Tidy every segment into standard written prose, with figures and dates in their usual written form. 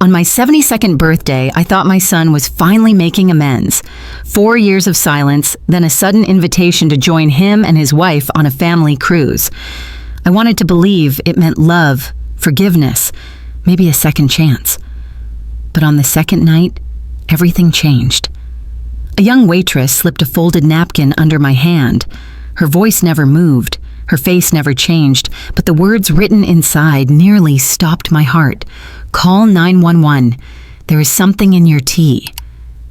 On my 72nd birthday, I thought my son was finally making amends. 4 years of silence, then a sudden invitation to join him and his wife on a family cruise. I wanted to believe it meant love, forgiveness, maybe a second chance. But on the second night, everything changed. A young waitress slipped a folded napkin under my hand. Her voice never moved, her face never changed, but the words written inside nearly stopped my heart. "Call 911. There is something in your tea."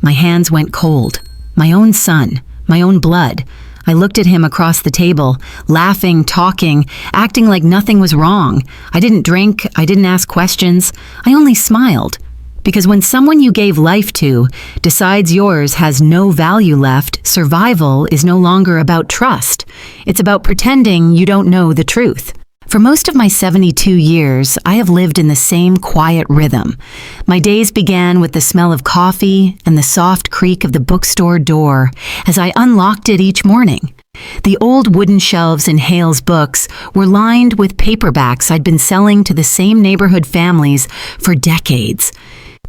My hands went cold. My own son, my own blood. I looked at him across the table, laughing, talking, acting like nothing was wrong. I didn't drink, I didn't ask questions. I only smiled. Because when someone you gave life to decides yours has no value left, survival is no longer about trust. It's about pretending you don't know the truth. For most of my 72 years, I have lived in the same quiet rhythm. My days began with the smell of coffee and the soft creak of the bookstore door as I unlocked it each morning. The old wooden shelves in Hale's books were lined with paperbacks I'd been selling to the same neighborhood families for decades.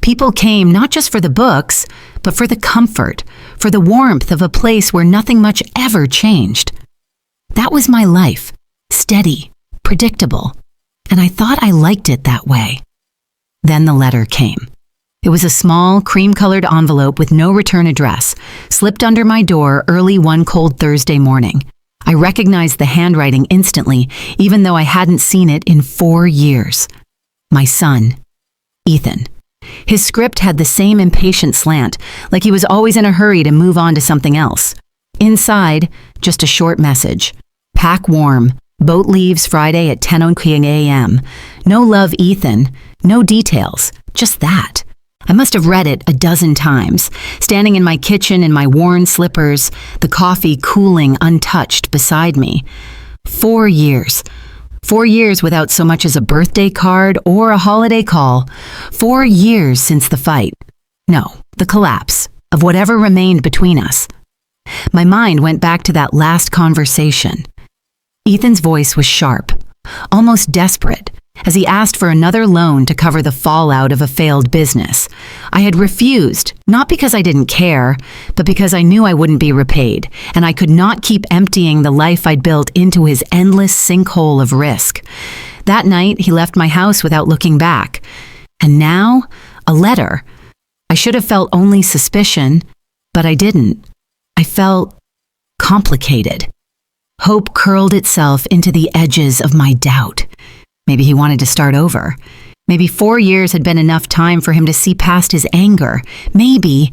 People came not just for the books, but for the comfort, for the warmth of a place where nothing much ever changed. That was my life, steady, predictable, and I thought I liked it that way. Then the letter came. It was a small, cream-colored envelope with no return address, slipped under my door early one cold Thursday morning. I recognized the handwriting instantly, even though I hadn't seen it in 4 years. My son, Ethan. His script had the same impatient slant, like he was always in a hurry to move on to something else. Inside, just a short message. Pack warm. Boat leaves Friday at 10 a.m. No love, Ethan. No details. Just that. I must have read it a dozen times, standing in my kitchen in my worn slippers, the coffee cooling untouched beside me. 4 years. 4 years without so much as a birthday card or a holiday call. 4 years since the fight. No, the collapse of whatever remained between us. My mind went back to that last conversation. Ethan's voice was sharp, almost desperate, as he asked for another loan to cover the fallout of a failed business. I had refused, not because I didn't care, but because I knew I wouldn't be repaid, and I could not keep emptying the life I'd built into his endless sinkhole of risk. That night, he left my house without looking back. And now, a letter. I should have felt only suspicion, but I didn't. I felt complicated. Hope curled itself into the edges of my doubt. Maybe he wanted to start over. Maybe 4 years had been enough time for him to see past his anger. Maybe,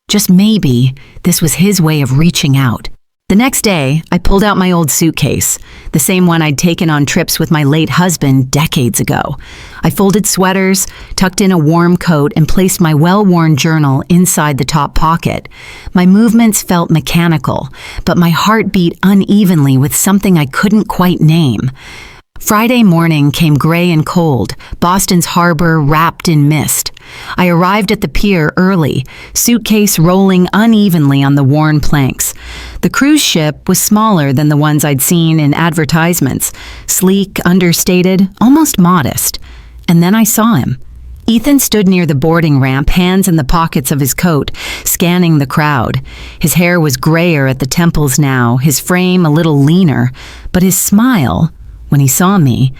just maybe, this was his way of reaching out. The next day, I pulled out my old suitcase, the same one I'd taken on trips with my late husband decades ago. I folded sweaters, tucked in a warm coat, and placed my well-worn journal inside the top pocket. My movements felt mechanical, but my heart beat unevenly with something I couldn't quite name. Friday morning came gray and cold, Boston's harbor wrapped in mist. I arrived at the pier early, suitcase rolling unevenly on the worn planks. The cruise ship was smaller than the ones I'd seen in advertisements, sleek, understated, almost modest. And then I saw him. Ethan stood near the boarding ramp, hands in the pockets of his coat, scanning the crowd. His hair was grayer at the temples now, his frame a little leaner, but his smile, when he saw me,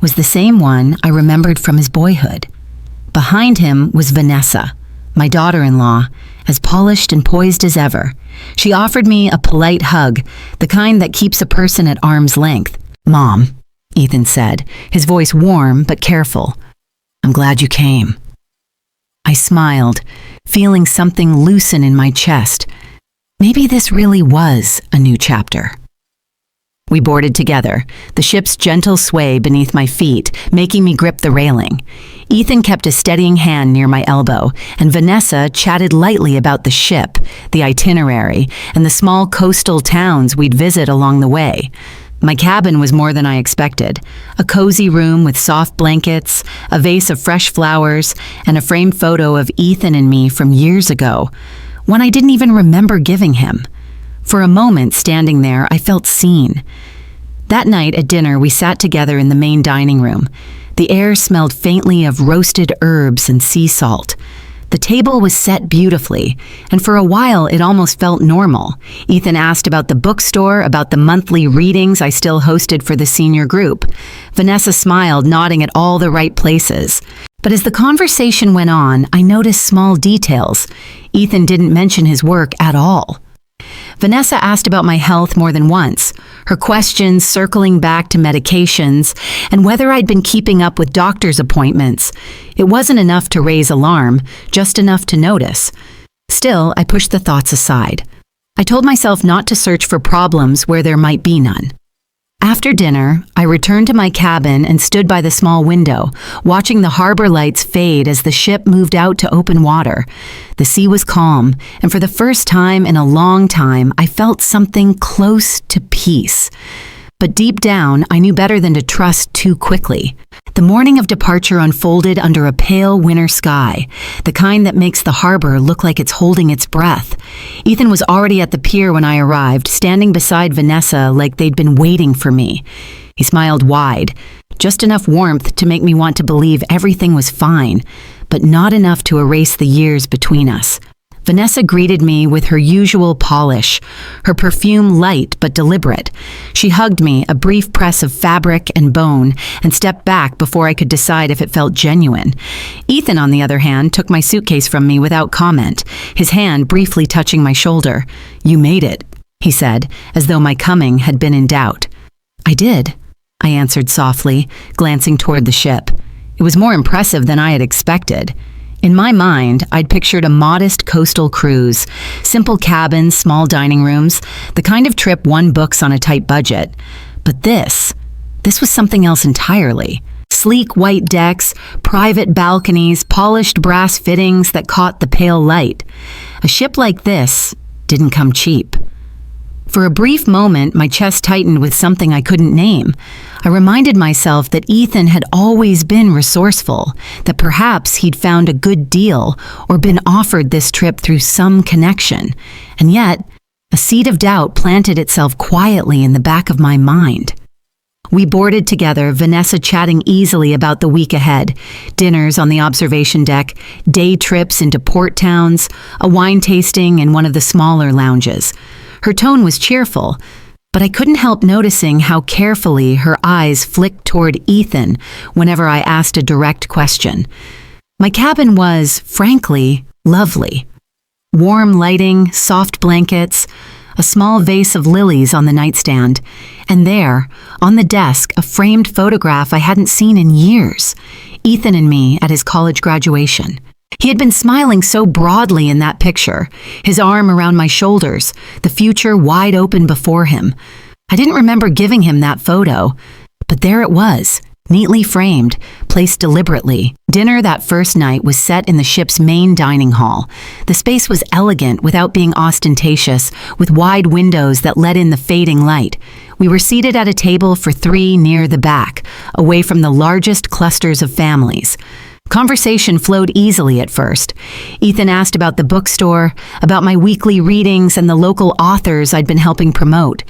was the same one I remembered from his boyhood. Behind him was Vanessa, my daughter-in-law, as polished and poised as ever. She offered me a polite hug, the kind that keeps a person at arm's length. "Mom," Ethan said, his voice warm but careful. "I'm glad you came." I smiled, feeling something loosen in my chest. Maybe this really was a new chapter. We boarded together, the ship's gentle sway beneath my feet, making me grip the railing. Ethan kept a steadying hand near my elbow, and Vanessa chatted lightly about the ship, the itinerary, and the small coastal towns we'd visit along the way. My cabin was more than I expected. A cozy room with soft blankets, a vase of fresh flowers, and a framed photo of Ethan and me from years ago, one I didn't even remember giving him. For a moment, standing there, I felt seen. That night at dinner, we sat together in the main dining room. The air smelled faintly of roasted herbs and sea salt. The table was set beautifully, and for a while it almost felt normal. Ethan asked about the bookstore, about the monthly readings I still hosted for the senior group. Vanessa smiled, nodding at all the right places. But as the conversation went on, I noticed small details. Ethan didn't mention his work at all. Vanessa asked about my health more than once, her questions circling back to medications and whether I'd been keeping up with doctor's appointments. It wasn't enough to raise alarm, just enough to notice. Still, I pushed the thoughts aside. I told myself not to search for problems where there might be none. After dinner, I returned to my cabin and stood by the small window, watching the harbor lights fade as the ship moved out to open water. The sea was calm, and for the first time in a long time, I felt something close to peace. But deep down, I knew better than to trust too quickly. The morning of departure unfolded under a pale winter sky, the kind that makes the harbor look like it's holding its breath. Ethan was already at the pier when I arrived, standing beside Vanessa like they'd been waiting for me. He smiled wide, just enough warmth to make me want to believe everything was fine, but not enough to erase the years between us. Vanessa greeted me with her usual polish, her perfume light but deliberate. She hugged me, a brief press of fabric and bone, and stepped back before I could decide if it felt genuine. Ethan, on the other hand, took my suitcase from me without comment, his hand briefly touching my shoulder. "You made it," he said, as though my coming had been in doubt. "I did," I answered softly, glancing toward the ship. It was more impressive than I had expected. In my mind, I'd pictured a modest coastal cruise, simple cabins, small dining rooms, the kind of trip one books on a tight budget. But this was something else entirely. Sleek white decks, private balconies, polished brass fittings that caught the pale light. A ship like this didn't come cheap. For a brief moment, my chest tightened with something I couldn't name. I reminded myself that Ethan had always been resourceful, that perhaps he'd found a good deal or been offered this trip through some connection. And yet, a seed of doubt planted itself quietly in the back of my mind. We boarded together, Vanessa chatting easily about the week ahead, dinners on the observation deck, day trips into port towns, a wine tasting in one of the smaller lounges. Her tone was cheerful, but I couldn't help noticing how carefully her eyes flicked toward Ethan whenever I asked a direct question. My cabin was, frankly, lovely. Warm lighting, soft blankets, a small vase of lilies on the nightstand, and there, on the desk, a framed photograph I hadn't seen in years, Ethan and me at his college graduation. He had been smiling so broadly in that picture, his arm around my shoulders, the future wide open before him. I didn't remember giving him that photo, but there it was, neatly framed, placed deliberately. Dinner that first night was set in the ship's main dining hall. The space was elegant without being ostentatious, with wide windows that let in the fading light. We were seated at a table for three near the back, away from the largest clusters of families. Conversation flowed easily at first. Ethan asked about the bookstore, about my weekly readings and the local authors I'd been helping promote.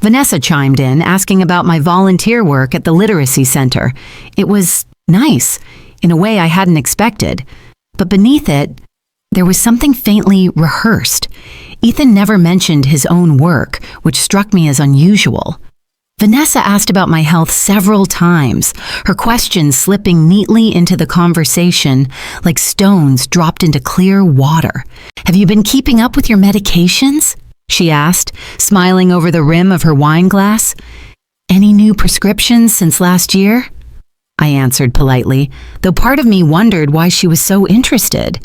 Vanessa chimed in, asking about my volunteer work at the literacy center. It was nice, in a way I hadn't expected. But beneath it, there was something faintly rehearsed. Ethan never mentioned his own work, which struck me as unusual. Vanessa asked about my health several times, her questions slipping neatly into the conversation like stones dropped into clear water. "Have you been keeping up with your medications?" she asked, smiling over the rim of her wine glass. "Any new prescriptions since last year?" I answered politely, though part of me wondered why she was so interested.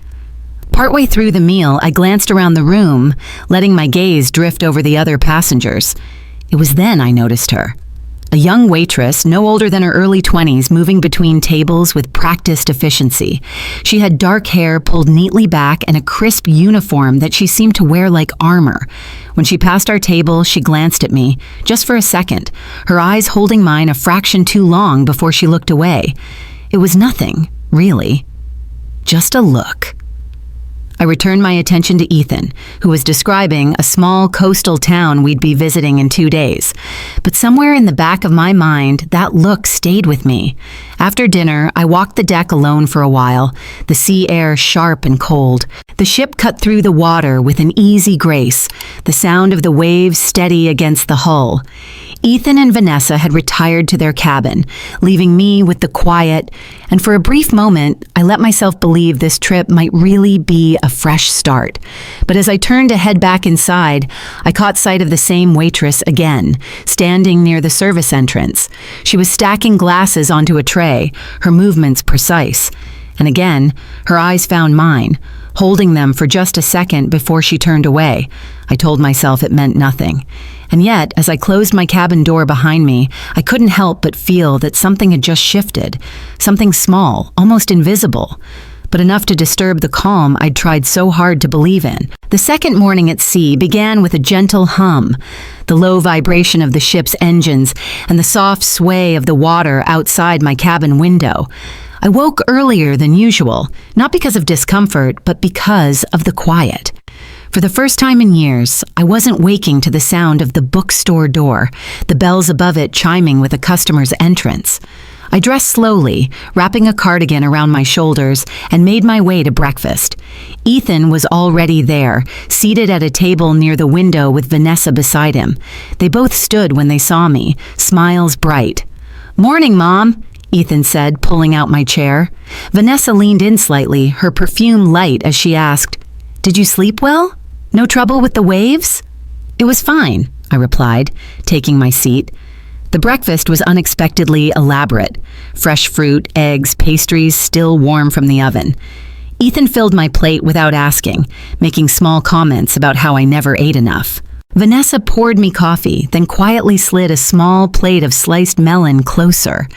Partway through the meal, I glanced around the room, letting my gaze drift over the other passengers. It was then I noticed her. A young waitress, no older than her early 20s, moving between tables with practiced efficiency. She had dark hair pulled neatly back and a crisp uniform that she seemed to wear like armor. When she passed our table, she glanced at me, just for a second, her eyes holding mine a fraction too long before she looked away. It was nothing, really. Just a look. I returned my attention to Ethan, who was describing a small coastal town we'd be visiting in 2 days. But somewhere in the back of my mind, that look stayed with me. After dinner, I walked the deck alone for a while, the sea air sharp and cold. The ship cut through the water with an easy grace, the sound of the waves steady against the hull. Ethan and Vanessa had retired to their cabin, leaving me with the quiet, and for a brief moment, I let myself believe this trip might really be a fresh start. But as I turned to head back inside, I caught sight of the same waitress again, standing near the service entrance. She was stacking glasses onto a tray, her movements precise. And again, her eyes found mine, holding them for just a second before she turned away. I told myself it meant nothing. And yet, as I closed my cabin door behind me, I couldn't help but feel that something had just shifted. Something small, almost invisible, but enough to disturb the calm I'd tried so hard to believe in. The second morning at sea began with a gentle hum, the low vibration of the ship's engines and the soft sway of the water outside my cabin window. I woke earlier than usual, not because of discomfort, but because of the quiet. For the first time in years, I wasn't waking to the sound of the bookstore door, the bells above it chiming with a customer's entrance. I dressed slowly, wrapping a cardigan around my shoulders, and made my way to breakfast. Ethan was already there, seated at a table near the window with Vanessa beside him. They both stood when they saw me, smiles bright. "Morning, Mom," Ethan said, pulling out my chair. Vanessa leaned in slightly, her perfume light as she asked, "Did you sleep well? No trouble with the waves?" "It was fine," I replied, taking my seat. The breakfast was unexpectedly elaborate. Fresh fruit, eggs, pastries still warm from the oven. Ethan filled my plate without asking, making small comments about how I never ate enough. Vanessa poured me coffee, then quietly slid a small plate of sliced melon closer.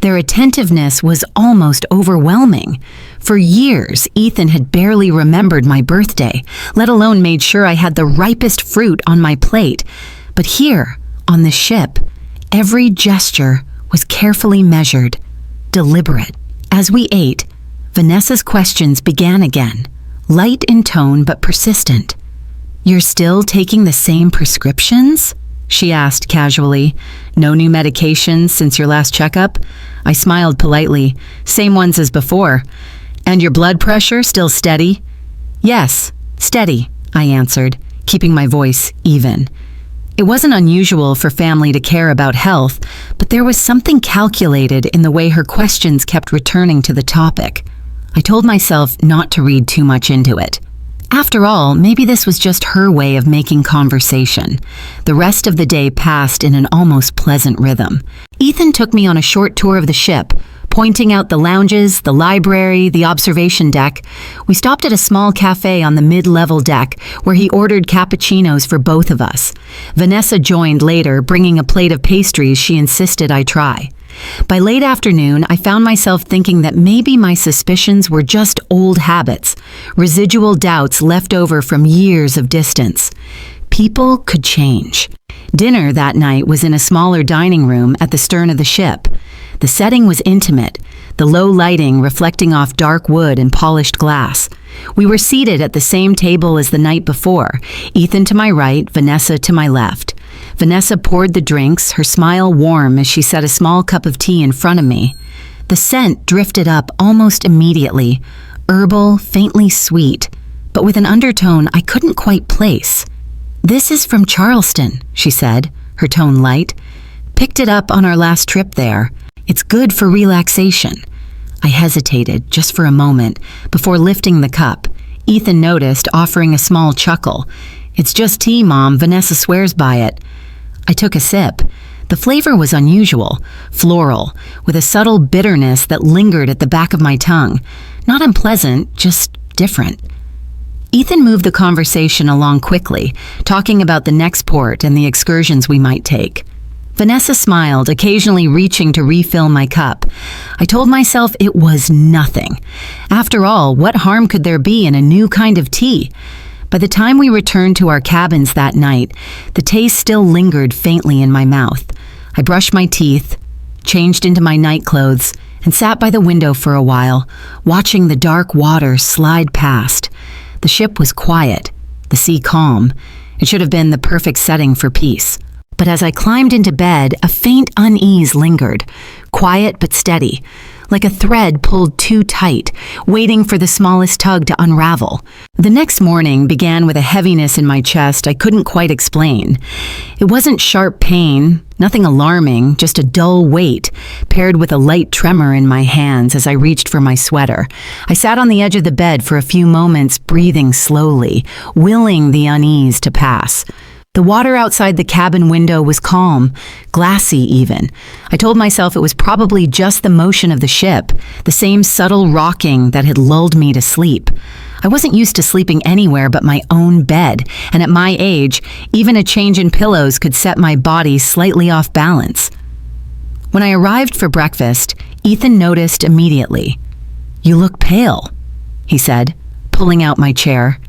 Their attentiveness was almost overwhelming. For years, Ethan had barely remembered my birthday, let alone made sure I had the ripest fruit on my plate. But here, on the ship, every gesture was carefully measured, deliberate. As we ate, Vanessa's questions began again, light in tone but persistent. "You're still taking the same prescriptions?" she asked casually. "No new medications since your last checkup?" I smiled politely. "Same ones as before." "And your blood pressure still steady?" "Yes, steady," I answered, keeping my voice even. It wasn't unusual for family to care about health, but there was something calculated in the way her questions kept returning to the topic. I told myself not to read too much into it. After all, maybe this was just her way of making conversation. The rest of the day passed in an almost pleasant rhythm. Ethan took me on a short tour of the ship, pointing out the lounges, the library, the observation deck. We stopped at a small cafe on the mid-level deck, where he ordered cappuccinos for both of us. Vanessa joined later, bringing a plate of pastries she insisted I try. By late afternoon, I found myself thinking that maybe my suspicions were just old habits, residual doubts left over from years of distance. People could change. Dinner that night was in a smaller dining room at the stern of the ship. The setting was intimate, the low lighting reflecting off dark wood and polished glass. We were seated at the same table as the night before, Ethan to my right, Vanessa to my left. Vanessa poured the drinks, her smile warm as she set a small cup of tea in front of me. The scent drifted up almost immediately, herbal, faintly sweet, but with an undertone I couldn't quite place. "This is from Charleston," she said, her tone light. "Picked it up on our last trip there. It's good for relaxation." I hesitated just for a moment before lifting the cup. Ethan noticed, offering a small chuckle. "It's just tea, Mom. Vanessa swears by it." I took a sip. The flavor was unusual, floral, with a subtle bitterness that lingered at the back of my tongue. Not unpleasant, just different. Ethan moved the conversation along quickly, talking about the next port and the excursions we might take. Vanessa smiled, occasionally reaching to refill my cup. I told myself it was nothing. After all, what harm could there be in a new kind of tea? By the time we returned to our cabins that night, the taste still lingered faintly in my mouth. I brushed my teeth, changed into my night clothes, and sat by the window for a while, watching the dark water slide past. The ship was quiet, the sea calm. It should have been the perfect setting for peace. But as I climbed into bed, a faint unease lingered, quiet but steady, like a thread pulled too tight, waiting for the smallest tug to unravel. The next morning began with a heaviness in my chest I couldn't quite explain. It wasn't sharp pain, nothing alarming, just a dull weight, paired with a light tremor in my hands as I reached for my sweater. I sat on the edge of the bed for a few moments, breathing slowly, willing the unease to pass. The water outside the cabin window was calm, glassy even. I told myself it was probably just the motion of the ship, the same subtle rocking that had lulled me to sleep. I wasn't used to sleeping anywhere but my own bed, and at my age, even a change in pillows could set my body slightly off balance. When I arrived for breakfast, Ethan noticed immediately. "You look pale," he said, pulling out my chair.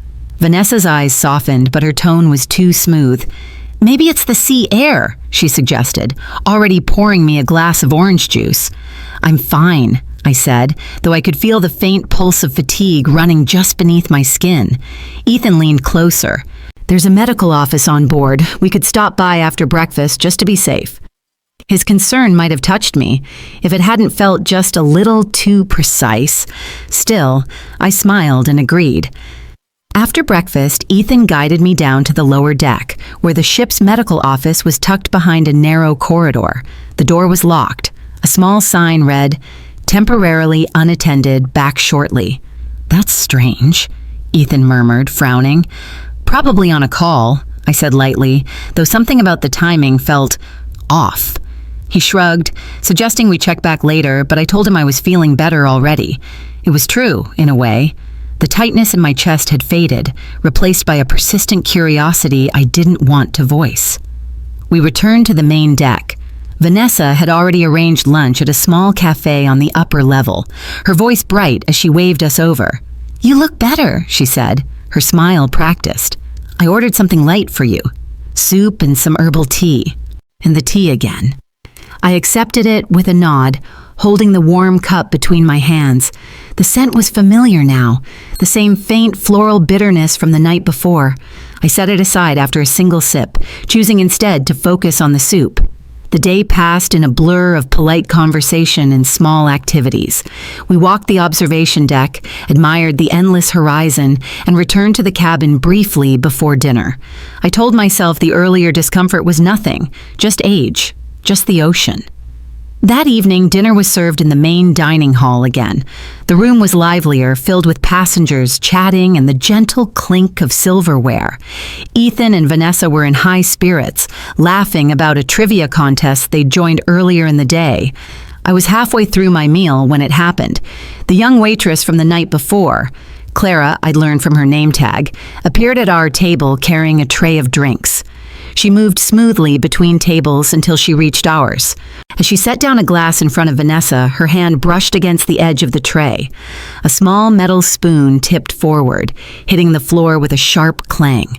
Vanessa's eyes softened, but her tone was too smooth. "Maybe it's the sea air," she suggested, already pouring me a glass of orange juice. "I'm fine," I said, though I could feel the faint pulse of fatigue running just beneath my skin. Ethan leaned closer. "There's a medical office on board. We could stop by after breakfast just to be safe." His concern might have touched me, if it hadn't felt just a little too precise. Still, I smiled and agreed. After breakfast, Ethan guided me down to the lower deck, where the ship's medical office was tucked behind a narrow corridor. The door was locked. A small sign read, "Temporarily unattended, back shortly." "That's strange," Ethan murmured, frowning. "Probably on a call," I said lightly, though something about the timing felt off. He shrugged, suggesting we check back later, but I told him I was feeling better already. It was true, in a way. The tightness in my chest had faded, replaced by a persistent curiosity I didn't want to voice. We returned to the main deck. Vanessa had already arranged lunch at a small cafe on the upper level, her voice bright as she waved us over. "You look better," she said, her smile practiced. "I ordered something light for you. Soup and some herbal tea." And the tea again. I accepted it with a nod, holding the warm cup between my hands. The scent was familiar now, the same faint floral bitterness from the night before. I set it aside after a single sip, choosing instead to focus on the soup. The day passed in a blur of polite conversation and small activities. We walked the observation deck, admired the endless horizon, and returned to the cabin briefly before dinner. I told myself the earlier discomfort was nothing, just age, just the ocean. That evening, dinner was served in the main dining hall again. The room was livelier, filled with passengers chatting and the gentle clink of silverware. Ethan and Vanessa were in high spirits, laughing about a trivia contest they'd joined earlier in the day. I was halfway through my meal when it happened. The young waitress from the night before, Clara, I'd learned from her name tag, appeared at our table carrying a tray of drinks. She moved smoothly between tables until she reached ours. As she set down a glass in front of Vanessa, her hand brushed against the edge of the tray. A small metal spoon tipped forward, hitting the floor with a sharp clang.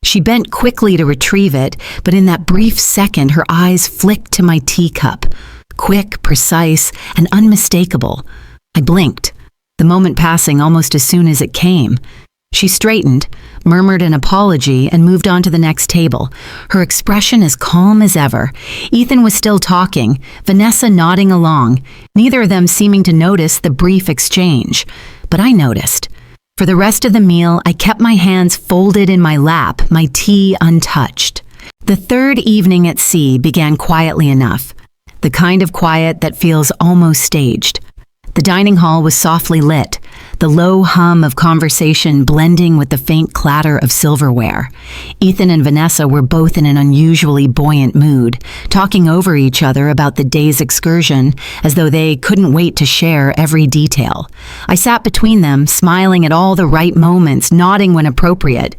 She bent quickly to retrieve it, but in that brief second, her eyes flicked to my teacup. Quick, precise, and unmistakable. I blinked, the moment passing almost as soon as it came. She straightened, murmured an apology, and moved on to the next table, her expression as calm as ever. Ethan was still talking, Vanessa nodding along, neither of them seeming to notice the brief exchange. But I noticed. For the rest of the meal, I kept my hands folded in my lap, my tea untouched. The third evening at sea began quietly enough, the kind of quiet that feels almost staged. The dining hall was softly lit, the low hum of conversation blending with the faint clatter of silverware. Ethan and Vanessa were both in an unusually buoyant mood, talking over each other about the day's excursion as though they couldn't wait to share every detail. I sat between them, smiling at all the right moments, nodding when appropriate.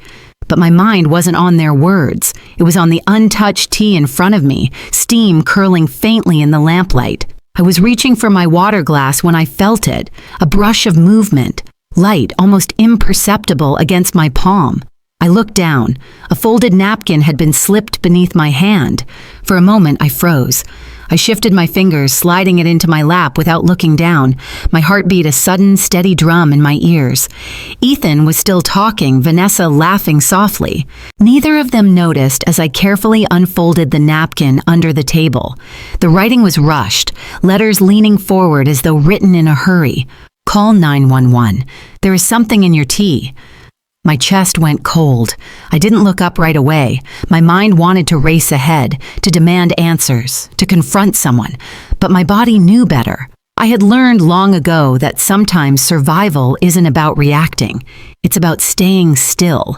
But my mind wasn't on their words. It was on the untouched tea in front of me, steam curling faintly in the lamplight. I was reaching for my water glass when I felt it, a brush of movement, light, almost imperceptible against my palm. I looked down. A folded napkin had been slipped beneath my hand. For a moment, I froze. I shifted my fingers, sliding it into my lap without looking down. My heart beat a sudden, steady drum in my ears. Ethan was still talking, Vanessa laughing softly. Neither of them noticed as I carefully unfolded the napkin under the table. The writing was rushed, letters leaning forward as though written in a hurry. "Call 911. There is something in your tea." My chest went cold. I didn't look up right away. My mind wanted to race ahead, to demand answers, to confront someone. But my body knew better. I had learned long ago that sometimes survival isn't about reacting. It's about staying still.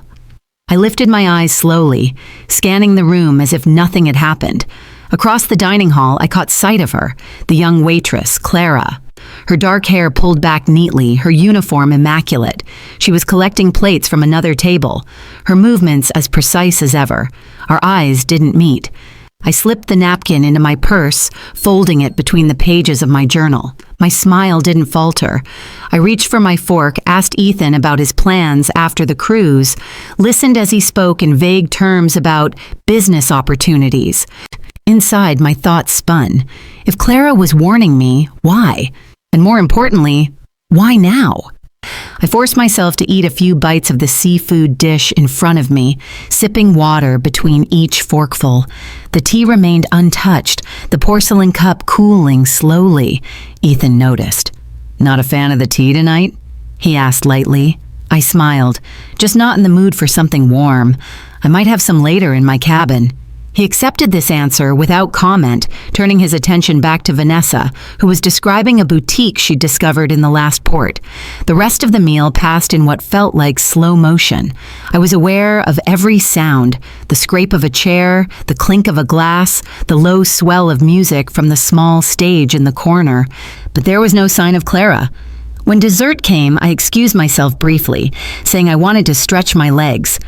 I lifted my eyes slowly, scanning the room as if nothing had happened. Across the dining hall, I caught sight of her, the young waitress, Clara. Her dark hair pulled back neatly, her uniform immaculate. She was collecting plates from another table, her movements as precise as ever. Our eyes didn't meet. I slipped the napkin into my purse, folding it between the pages of my journal. My smile didn't falter. I reached for my fork, asked Ethan about his plans after the cruise, listened as he spoke in vague terms about business opportunities. Inside, my thoughts spun. If Clara was warning me, why? And more importantly, why now? I forced myself to eat a few bites of the seafood dish in front of me, sipping water between each forkful. The tea remained untouched, the porcelain cup cooling slowly. Ethan noticed. "Not a fan of the tea tonight?" he asked lightly. I smiled, just not in the mood for something warm. I might have some later in my cabin. He accepted this answer without comment, turning his attention back to Vanessa, who was describing a boutique she'd discovered in the last port. The rest of the meal passed in what felt like slow motion. I was aware of every sound, the scrape of a chair, the clink of a glass, the low swell of music from the small stage in the corner. But there was no sign of Clara. When dessert came, I excused myself briefly, saying I wanted to stretch my legs.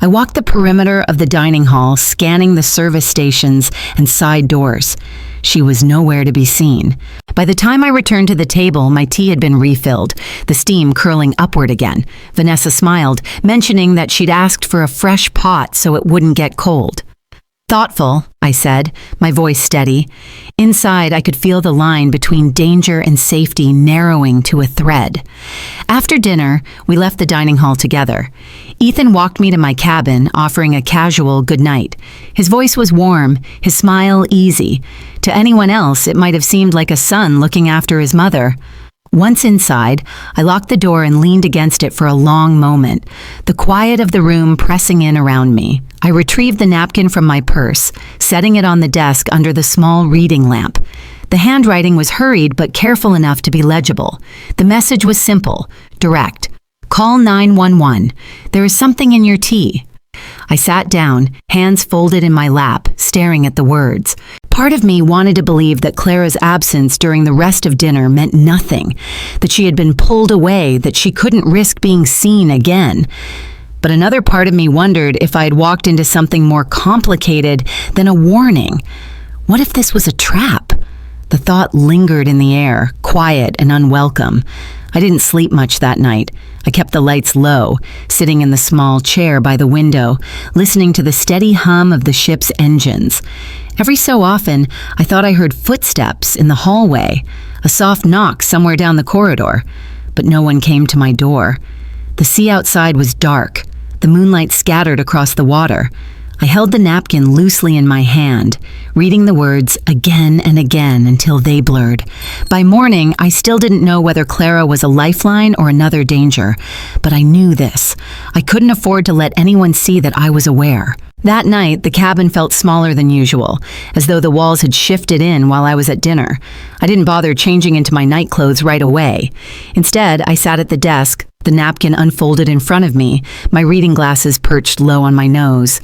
I walked the perimeter of the dining hall, scanning the service stations and side doors. She was nowhere to be seen. By the time I returned to the table, my tea had been refilled, the steam curling upward again. Vanessa smiled, mentioning that she'd asked for a fresh pot so it wouldn't get cold. "Thoughtful," I said, my voice steady. Inside, I could feel the line between danger and safety narrowing to a thread. After dinner, we left the dining hall together. Ethan walked me to my cabin, offering a casual goodnight. His voice was warm, his smile easy. To anyone else, it might have seemed like a son looking after his mother. Once inside, I locked the door and leaned against it for a long moment, the quiet of the room pressing in around me. I retrieved the napkin from my purse, setting it on the desk under the small reading lamp. The handwriting was hurried but careful enough to be legible. The message was simple, direct. "Call 911. There is something in your tea." I sat down, hands folded in my lap, staring at the words. Part of me wanted to believe that Clara's absence during the rest of dinner meant nothing, that she had been pulled away, that she couldn't risk being seen again. But another part of me wondered if I had walked into something more complicated than a warning. What if this was a trap? The thought lingered in the air, quiet and unwelcome. I didn't sleep much that night. I kept the lights low, sitting in the small chair by the window, listening to the steady hum of the ship's engines. Every so often, I thought I heard footsteps in the hallway, a soft knock somewhere down the corridor, but no one came to my door. The sea outside was dark, the moonlight scattered across the water. I held the napkin loosely in my hand, reading the words again and again until they blurred. By morning, I still didn't know whether Clara was a lifeline or another danger, but I knew this. I couldn't afford to let anyone see that I was aware. That night, the cabin felt smaller than usual, as though the walls had shifted in while I was at dinner. I didn't bother changing into my night clothes right away. Instead, I sat at the desk, the napkin unfolded in front of me, my reading glasses perched low on my nose.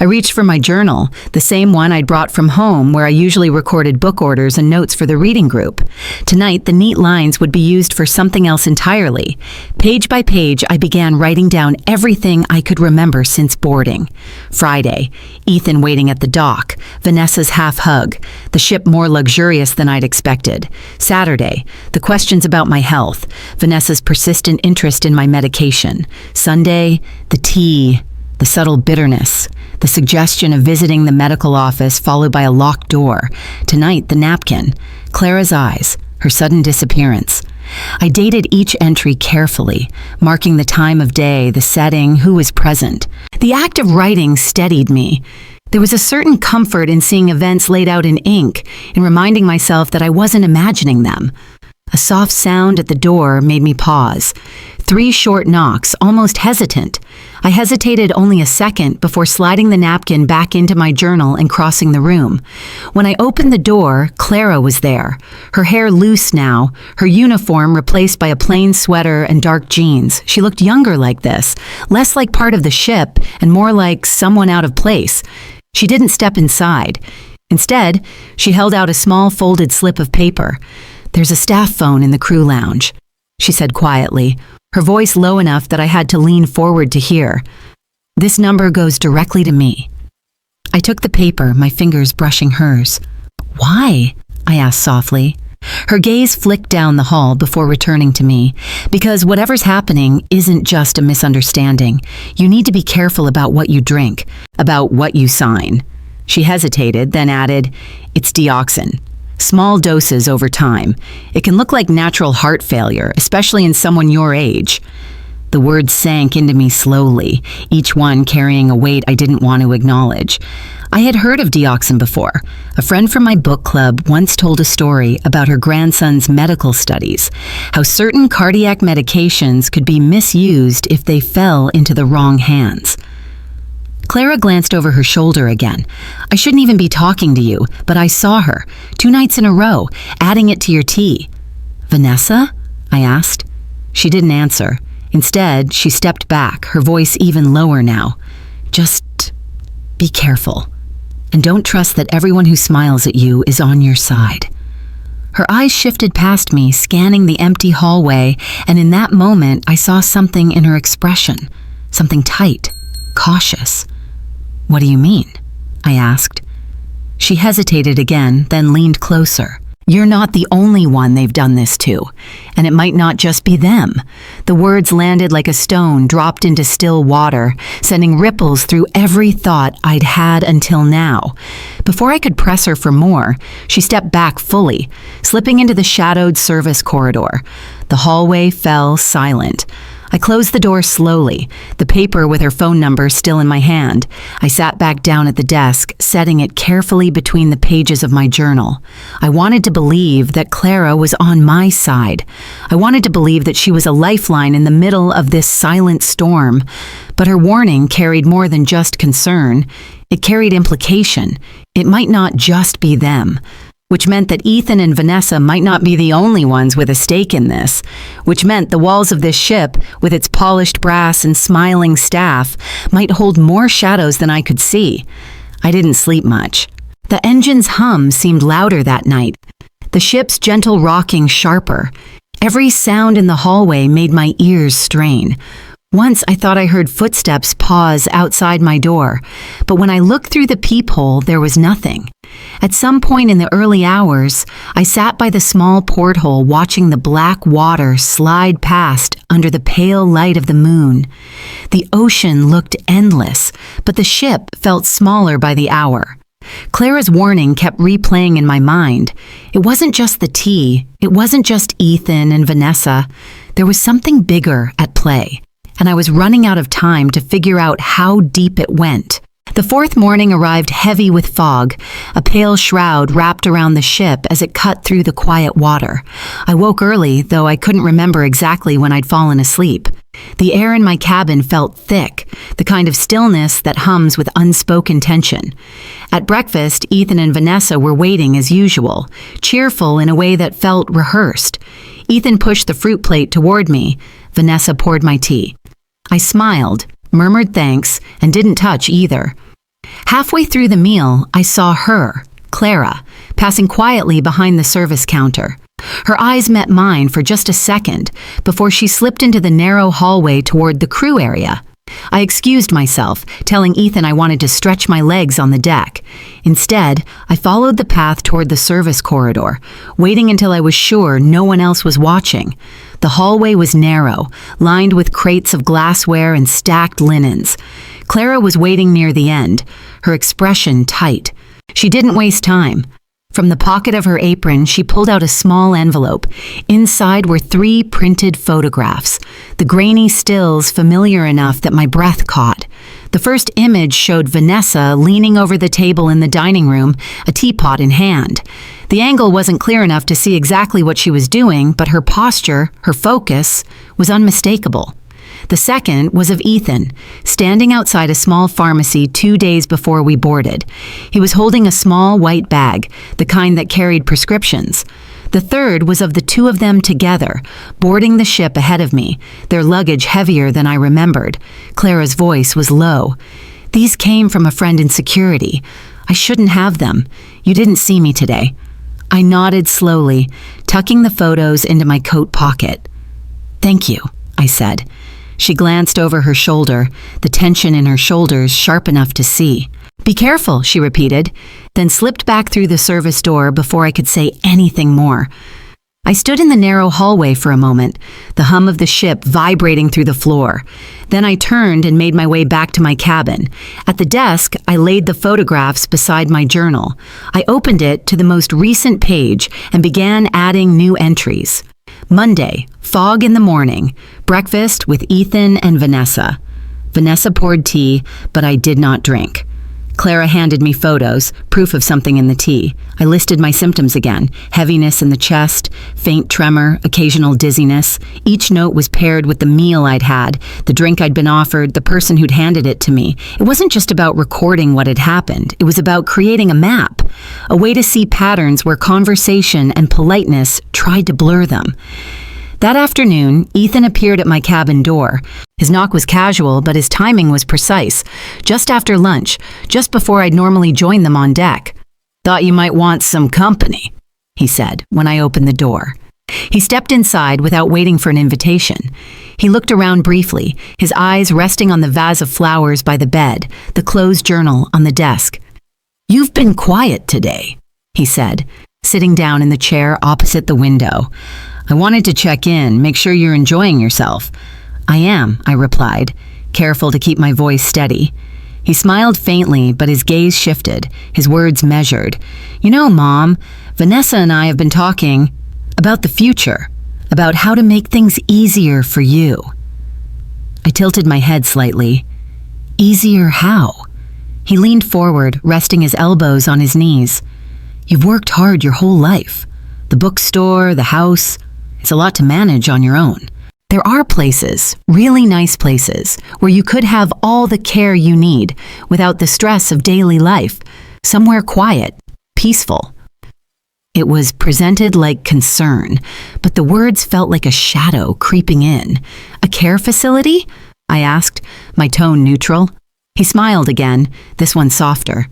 I reached for my journal, the same one I'd brought from home where I usually recorded book orders and notes for the reading group. Tonight, the neat lines would be used for something else entirely. Page by page, I began writing down everything I could remember since boarding. Friday, Ethan waiting at the dock, Vanessa's half hug, the ship more luxurious than I'd expected. Saturday, the questions about my health, Vanessa's persistent interest in my medication. Sunday, the tea, The subtle bitterness, the suggestion of visiting the medical office followed by a locked door. Tonight, the napkin, Clara's eyes, her sudden disappearance. I dated each entry carefully, marking the time of day, the setting, who was present. The act of writing steadied me. There was a certain comfort in seeing events laid out in ink and reminding myself that I wasn't imagining them. A soft sound at the door made me pause. 3 short knocks, almost hesitant. I hesitated only a second before sliding the napkin back into my journal and crossing the room. When I opened the door, Clara was there. Her hair loose now, her uniform replaced by a plain sweater and dark jeans. She looked younger like this, less like part of the ship and more like someone out of place. She didn't step inside. Instead, she held out a small folded slip of paper. "There's a staff phone in the crew lounge," she said quietly, her voice low enough that I had to lean forward to hear. "This number goes directly to me." I took the paper, my fingers brushing hers. "Why?" I asked softly. Her gaze flicked down the hall before returning to me. "Because whatever's happening isn't just a misunderstanding. You need to be careful about what you drink, about what you sign." She hesitated, then added, "It's dioxin. Small doses over time. It can look like natural heart failure, especially in someone your age." The words sank into me slowly, each one carrying a weight I didn't want to acknowledge. I had heard of dioxin before. A friend from my book club once told a story about her grandson's medical studies, how certain cardiac medications could be misused if they fell into the wrong hands. Clara glanced over her shoulder again. "I shouldn't even be talking to you, but I saw her, 2 nights in a row, adding it to your tea." "Vanessa?" I asked. She didn't answer. Instead, she stepped back, her voice even lower now. "Just be careful. And don't trust that everyone who smiles at you is on your side." Her eyes shifted past me, scanning the empty hallway, and in that moment, I saw something in her expression. Something tight, cautious. "What do you mean?" I asked. She hesitated again, then leaned closer. "You're not the only one they've done this to, and it might not just be them." The words landed like a stone dropped into still water, sending ripples through every thought I'd had until now. Before I could press her for more, she stepped back fully, slipping into the shadowed service corridor. The hallway fell silent. I closed the door slowly, the paper with her phone number still in my hand. I sat back down at the desk, setting it carefully between the pages of my journal. I wanted to believe that Clara was on my side. I wanted to believe that she was a lifeline in the middle of this silent storm. But her warning carried more than just concern. It carried implication. It might not just be them. Which meant that Ethan and Vanessa might not be the only ones with a stake in this, which meant the walls of this ship, with its polished brass and smiling staff, might hold more shadows than I could see. I didn't sleep much. The engine's hum seemed louder that night, the ship's gentle rocking sharper. Every sound in the hallway made my ears strain. Once I thought I heard footsteps pause outside my door, but when I looked through the peephole, there was nothing. At some point in the early hours, I sat by the small porthole watching the black water slide past under the pale light of the moon. The ocean looked endless, but the ship felt smaller by the hour. Clara's warning kept replaying in my mind. It wasn't just the tea, it wasn't just Ethan and Vanessa. There was something bigger at play, and I was running out of time to figure out how deep it went. The 4th morning arrived heavy with fog, a pale shroud wrapped around the ship as it cut through the quiet water. I woke early, though I couldn't remember exactly when I'd fallen asleep. The air in my cabin felt thick, the kind of stillness that hums with unspoken tension. At breakfast, Ethan and Vanessa were waiting as usual, cheerful in a way that felt rehearsed. Ethan pushed the fruit plate toward me. Vanessa poured my tea. I smiled, murmured thanks, and didn't touch either. Halfway through the meal, I saw her, Clara, passing quietly behind the service counter. Her eyes met mine for just a second before she slipped into the narrow hallway toward the crew area. I excused myself, telling Ethan I wanted to stretch my legs on the deck. Instead, I followed the path toward the service corridor, waiting until I was sure no one else was watching. The hallway was narrow, lined with crates of glassware and stacked linens. Clara was waiting near the end, her expression tight. She didn't waste time. From the pocket of her apron, she pulled out a small envelope. Inside were 3 printed photographs, the grainy stills familiar enough that my breath caught. The first image showed Vanessa leaning over the table in the dining room, a teapot in hand. The angle wasn't clear enough to see exactly what she was doing, but her posture, her focus, was unmistakable. The second was of Ethan, standing outside a small pharmacy 2 days before we boarded. He was holding a small white bag, the kind that carried prescriptions. The third was of the 2 of them together, boarding the ship ahead of me, their luggage heavier than I remembered. Clara's voice was low. "These came from a friend in security. I shouldn't have them. You didn't see me today." I nodded slowly, tucking the photos into my coat pocket. "Thank you," I said. She glanced over her shoulder, the tension in her shoulders sharp enough to see. "Be careful," she repeated, then slipped back through the service door before I could say anything more. I stood in the narrow hallway for a moment, the hum of the ship vibrating through the floor. Then I turned and made my way back to my cabin. At the desk, I laid the photographs beside my journal. I opened it to the most recent page and began adding new entries. Monday, fog in the morning, breakfast with Ethan and Vanessa. Vanessa poured tea, but I did not drink. Clara handed me photos, proof of something in the tea. I listed my symptoms again: heaviness in the chest, faint tremor, occasional dizziness. Each note was paired with the meal I'd had, the drink I'd been offered, the person who'd handed it to me. It wasn't just about recording what had happened. It was about creating a map, a way to see patterns where conversation and politeness tried to blur them. That afternoon, Ethan appeared at my cabin door. His knock was casual, but his timing was precise. Just after lunch, just before I'd normally join them on deck. "Thought you might want some company," he said when I opened the door. He stepped inside without waiting for an invitation. He looked around briefly, his eyes resting on the vase of flowers by the bed, the closed journal on the desk. "You've been quiet today," he said, sitting down in the chair opposite the window. "I wanted to check in, make sure you're enjoying yourself." "I am," I replied, careful to keep my voice steady. He smiled faintly, but his gaze shifted, his words measured. "You know, Mom, Vanessa and I have been talking about the future, about how to make things easier for you." I tilted my head slightly. "Easier how?" He leaned forward, resting his elbows on his knees. "You've worked hard your whole life. The bookstore, the house. It's a lot to manage on your own. There are places, really nice places, where you could have all the care you need without the stress of daily life, somewhere quiet, peaceful." It was presented like concern, but the words felt like a shadow creeping in. "A care facility?" I asked, my tone neutral. He smiled again, this one softer.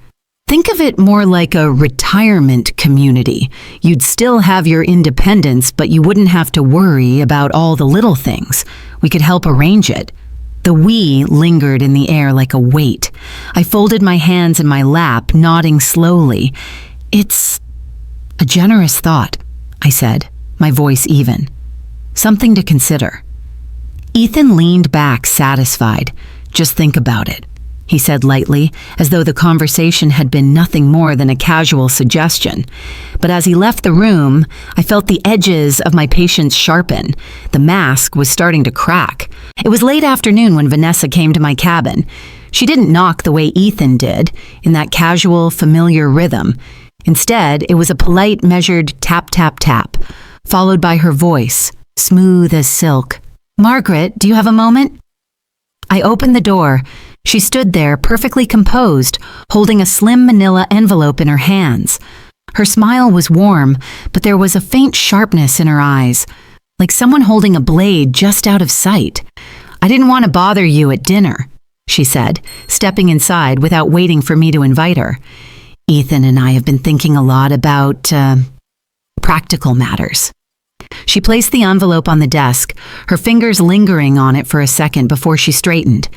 "Think of it more like a retirement community. You'd still have your independence, but you wouldn't have to worry about all the little things. We could help arrange it." The "we" lingered in the air like a weight. I folded my hands in my lap, nodding slowly. "It's a generous thought," I said, my voice even. "Something to consider." Ethan leaned back, satisfied. "Just think about it," he said lightly, as though the conversation had been nothing more than a casual suggestion. But as he left the room, I felt the edges of my patience sharpen. The mask was starting to crack. It was late afternoon when Vanessa came to my cabin. She didn't knock the way Ethan did, in that casual, familiar rhythm. Instead, it was a polite, measured tap, tap, tap, followed by her voice, smooth as silk. "Margaret, do you have a moment?" I opened the door. She stood there, perfectly composed, holding a slim manila envelope in her hands. Her smile was warm, but there was a faint sharpness in her eyes, like someone holding a blade just out of sight. "I didn't want to bother you at dinner," she said, stepping inside without waiting for me to invite her. "Ethan and I have been thinking a lot about, practical matters." She placed the envelope on the desk, her fingers lingering on it for a second before she straightened.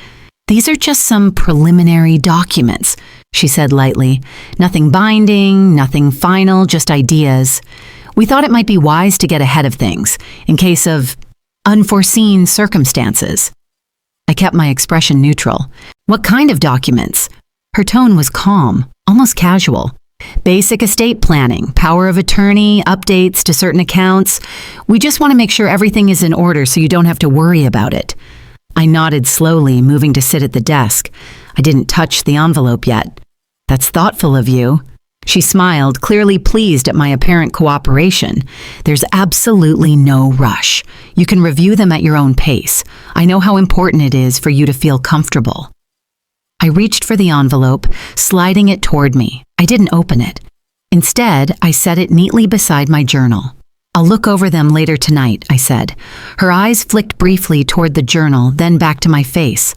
"These are just some preliminary documents," she said lightly. "Nothing binding, nothing final, just ideas. We thought it might be wise to get ahead of things, in case of unforeseen circumstances. I kept my expression neutral. What kind of documents? Her tone was calm, almost casual. Basic estate planning, power of attorney, updates to certain accounts. We just want to make sure everything is in order so you don't have to worry about it. I nodded slowly, moving to sit at the desk. I didn't touch the envelope yet. That's thoughtful of you. She smiled, clearly pleased at my apparent cooperation. There's absolutely no rush. You can review them at your own pace. I know how important it is for you to feel comfortable. I reached for the envelope, sliding it toward me. I didn't open it. Instead, I set it neatly beside my journal. I'll look over them later tonight, I said. Her eyes flicked briefly toward the journal, then back to my face.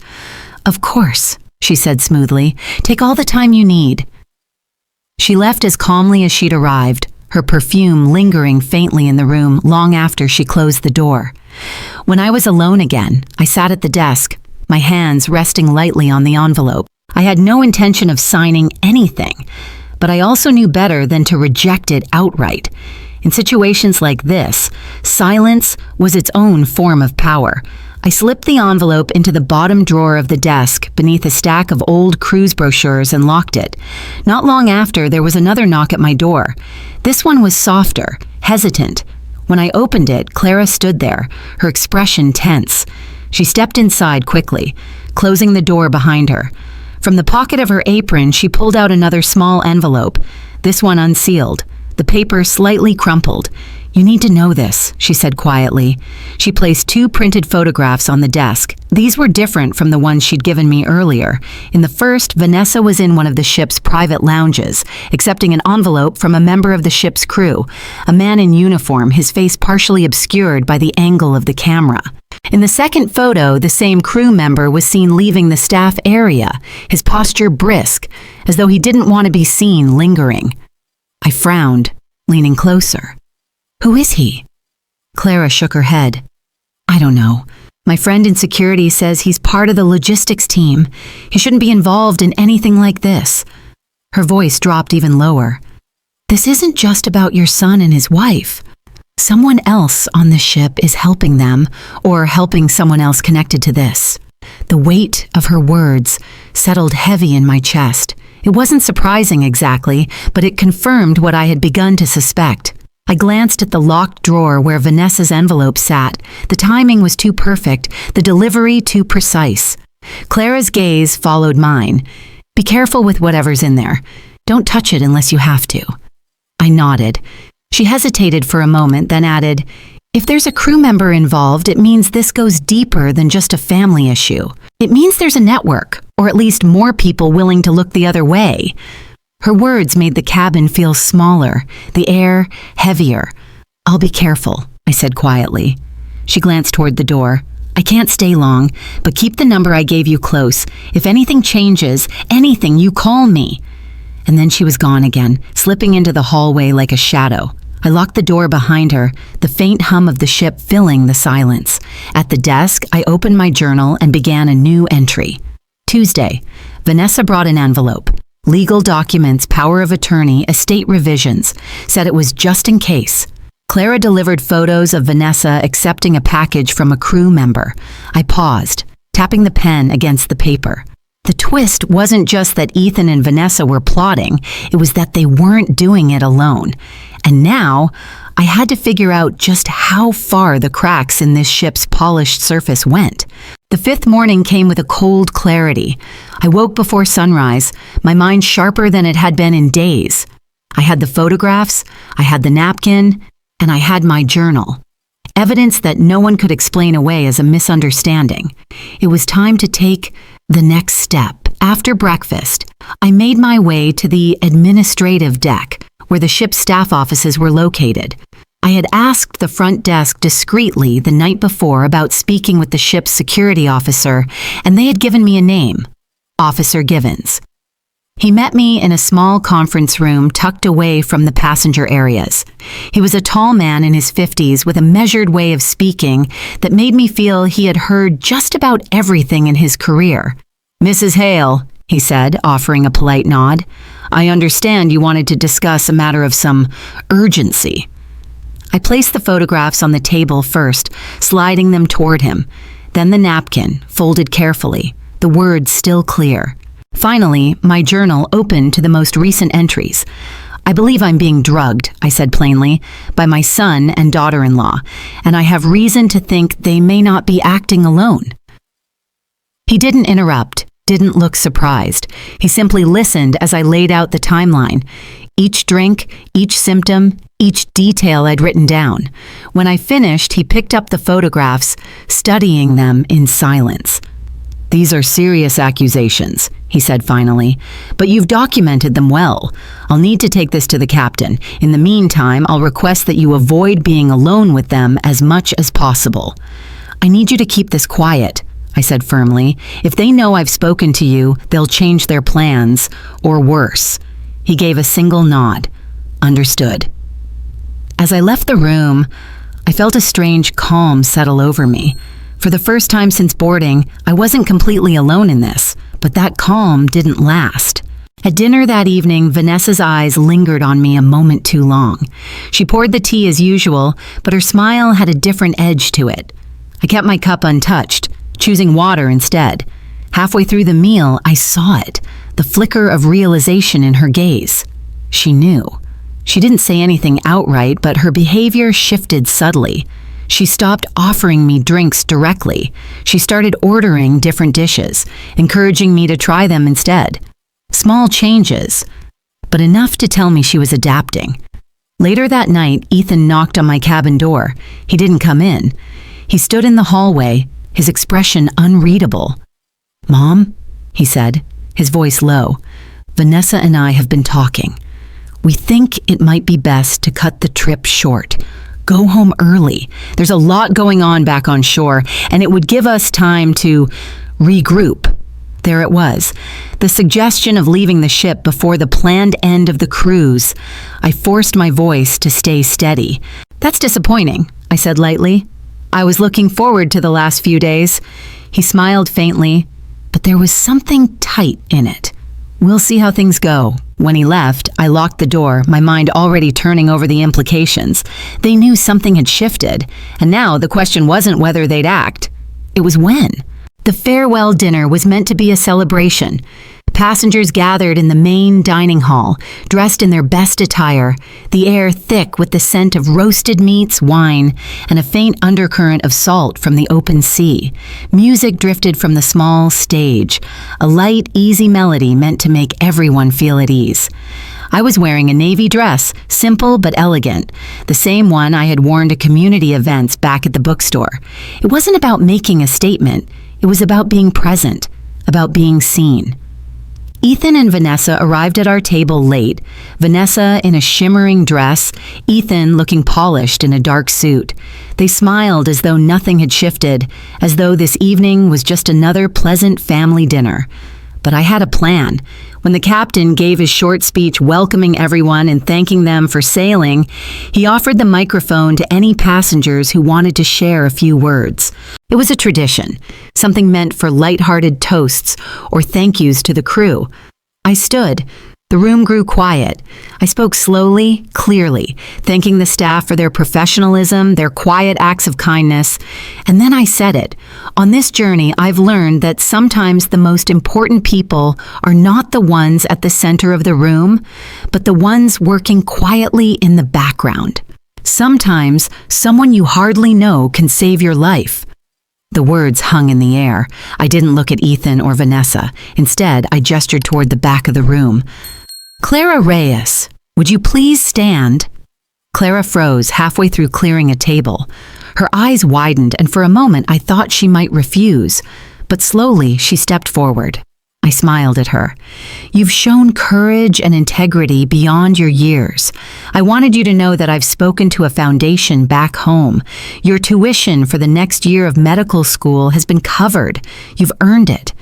Of course, she said smoothly. Take all the time you need. She left as calmly as she'd arrived, her perfume lingering faintly in the room long after she closed the door. When I was alone again, I sat at the desk, my hands resting lightly on the envelope. I had no intention of signing anything, but I also knew better than to reject it outright. In situations like this, silence was its own form of power. I slipped the envelope into the bottom drawer of the desk beneath a stack of old cruise brochures and locked it. Not long after, there was another knock at my door. This one was softer, hesitant. When I opened it, Clara stood there, her expression tense. She stepped inside quickly, closing the door behind her. From the pocket of her apron, she pulled out another small envelope, this one unsealed, the paper slightly crumpled. You need to know this, she said quietly. She placed 2 printed photographs on the desk. These were different from the ones she'd given me earlier. In the first, Vanessa was in one of the ship's private lounges, accepting an envelope from a member of the ship's crew, a man in uniform, his face partially obscured by the angle of the camera. In the second photo, the same crew member was seen leaving the staff area, his posture brisk, as though he didn't want to be seen lingering. I frowned, leaning closer. Who is he? Clara shook her head. I don't know. My friend in security says he's part of the logistics team. He shouldn't be involved in anything like this. Her voice dropped even lower. This isn't just about your son and his wife. Someone else on the ship is helping them, or helping someone else connected to this. The weight of her words settled heavy in my chest. It wasn't surprising exactly, but it confirmed what I had begun to suspect. I glanced at the locked drawer where Vanessa's envelope sat. The timing was too perfect, the delivery too precise. Clara's gaze followed mine. Be careful with whatever's in there. Don't touch it unless you have to. I nodded. She hesitated for a moment, then added, if there's a crew member involved, it means this goes deeper than just a family issue. It means there's a network, or at least more people willing to look the other way. Her words made the cabin feel smaller, the air heavier. I'll be careful, I said quietly. She glanced toward the door. I can't stay long, but keep the number I gave you close. If anything changes, anything, you call me. And then she was gone again, slipping into the hallway like a shadow. I locked the door behind her, the faint hum of the ship filling the silence. At the desk, I opened my journal and began a new entry. Tuesday, Vanessa brought an envelope. Legal documents, power of attorney, estate revisions. Said it was just in case. Clara delivered photos of Vanessa accepting a package from a crew member. I paused, tapping the pen against the paper. The twist wasn't just that Ethan and Vanessa were plotting, it was that they weren't doing it alone. And now, I had to figure out just how far the cracks in this ship's polished surface went. The fifth morning came with a cold clarity. I woke before sunrise, my mind sharper than it had been in days. I had the photographs, I had the napkin, and I had my journal. Evidence that no one could explain away as a misunderstanding. It was time to take the next step. After breakfast, I made my way to the administrative deck, where the ship's staff offices were located. I had asked the front desk discreetly the night before about speaking with the ship's security officer, and they had given me a name, Officer Givens. He met me in a small conference room tucked away from the passenger areas. He was a tall man in his 50s with a measured way of speaking that made me feel he had heard just about everything in his career. Mrs. Hale, he said, offering a polite nod, I understand you wanted to discuss a matter of some urgency. I placed the photographs on the table first, sliding them toward him. Then the napkin, folded carefully, the words still clear. Finally, my journal opened to the most recent entries. I believe I'm being drugged, I said plainly, by my son and daughter-in-law, and I have reason to think they may not be acting alone. He didn't interrupt, didn't look surprised. He simply listened as I laid out the timeline. Each drink, each symptom, each detail I'd written down. When I finished, he picked up the photographs, studying them in silence. "These are serious accusations," he said finally, "but you've documented them well. I'll need to take this to the captain. In the meantime, I'll request that you avoid being alone with them as much as possible." "I need you to keep this quiet," I said firmly. "If they know I've spoken to you, they'll change their plans, or worse." He gave a single nod. "Understood." As I left the room, I felt a strange calm settle over me. For the first time since boarding, I wasn't completely alone in this, but that calm didn't last. At dinner that evening, Vanessa's eyes lingered on me a moment too long. She poured the tea as usual, but her smile had a different edge to it. I kept my cup untouched, choosing water instead. Halfway through the meal, I saw it, the flicker of realization in her gaze. She knew. She didn't say anything outright, but her behavior shifted subtly. She stopped offering me drinks directly. She started ordering different dishes, encouraging me to try them instead. Small changes, but enough to tell me she was adapting. Later that night, Ethan knocked on my cabin door. He didn't come in. He stood in the hallway, his expression unreadable. "Mom," he said, his voice low, "Vanessa and I have been talking. We think it might be best to cut the trip short. Go home early. There's a lot going on back on shore, and it would give us time to regroup." There it was, the suggestion of leaving the ship before the planned end of the cruise. I forced my voice to stay steady. "That's disappointing," I said lightly. "I was looking forward to the last few days." He smiled faintly, but there was something tight in it. "We'll see how things go." When he left, I locked the door, my mind already turning over the implications. They knew something had shifted, and now the question wasn't whether they'd act. It was when. The farewell dinner was meant to be a celebration. Passengers gathered in the main dining hall, dressed in their best attire, the air thick with the scent of roasted meats, wine, and a faint undercurrent of salt from the open sea. Music drifted from the small stage, a light, easy melody meant to make everyone feel at ease. I was wearing a navy dress, simple but elegant, the same one I had worn to community events back at the bookstore. It wasn't about making a statement, it was about being present, about being seen. Ethan and Vanessa arrived at our table late, Vanessa in a shimmering dress, Ethan looking polished in a dark suit. They smiled as though nothing had shifted, as though this evening was just another pleasant family dinner. But I had a plan. When the captain gave his short speech welcoming everyone and thanking them for sailing, he offered the microphone to any passengers who wanted to share a few words. It was a tradition, something meant for light-hearted toasts or thank yous to the crew. I stood. The room grew quiet. I spoke slowly, clearly, thanking the staff for their professionalism, their quiet acts of kindness. And then I said it. On this journey, I've learned that sometimes the most important people are not the ones at the center of the room, but the ones working quietly in the background. Sometimes someone you hardly know can save your life. The words hung in the air. I didn't look at Ethan or Vanessa. Instead, I gestured toward the back of the room. "Clara Reyes, would you please stand?" Clara froze halfway through clearing a table. Her eyes widened, and for a moment I thought she might refuse, but slowly she stepped forward. I smiled at her. "You've shown courage and integrity beyond your years. I wanted you to know that I've spoken to a foundation back home. Your tuition for the next year of medical school has been covered. You've earned it."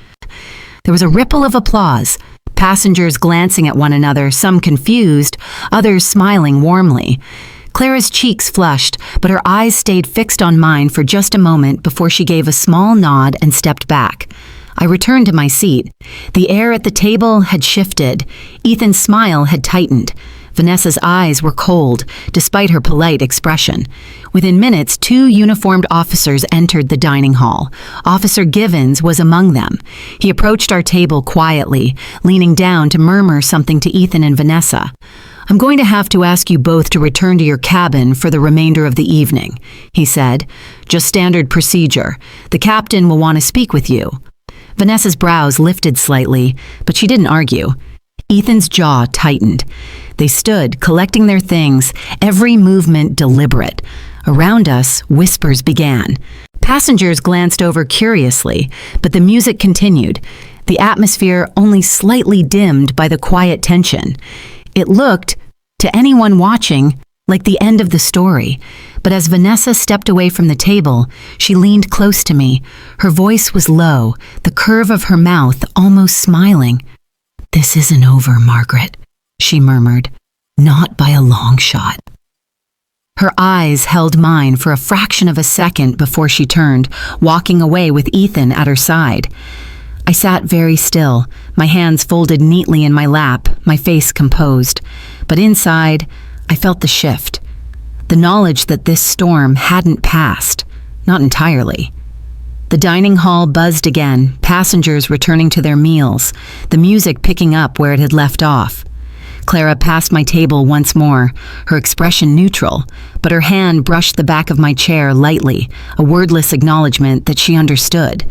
There was a ripple of applause, passengers glancing at one another, some confused, others smiling warmly. Clara's cheeks flushed, but her eyes stayed fixed on mine for just a moment before she gave a small nod and stepped back. I returned to my seat. The air at the table had shifted. Ethan's smile had tightened. Vanessa's eyes were cold, despite her polite expression. Within minutes, 2 uniformed officers entered the dining hall. Officer Givens was among them. He approached our table quietly, leaning down to murmur something to Ethan and Vanessa. "I'm going to have to ask you both to return to your cabin for the remainder of the evening," he said. "Just standard procedure. The captain will want to speak with you." Vanessa's brows lifted slightly, but she didn't argue. Ethan's jaw tightened. They stood, collecting their things, every movement deliberate. Around us, whispers began. Passengers glanced over curiously, but the music continued, the atmosphere only slightly dimmed by the quiet tension. It looked, to anyone watching, like the end of the story. But as Vanessa stepped away from the table, she leaned close to me. Her voice was low, the curve of her mouth almost smiling. "This isn't over, Margaret," she murmured. "Not by a long shot." Her eyes held mine for a fraction of a second before she turned, walking away with Ethan at her side. I sat very still, my hands folded neatly in my lap, my face composed. But inside, I felt the shift. The knowledge that this storm hadn't passed, not entirely. The dining hall buzzed again, passengers returning to their meals, the music picking up where it had left off. Clara passed my table once more, her expression neutral, but her hand brushed the back of my chair lightly, a wordless acknowledgement that she understood.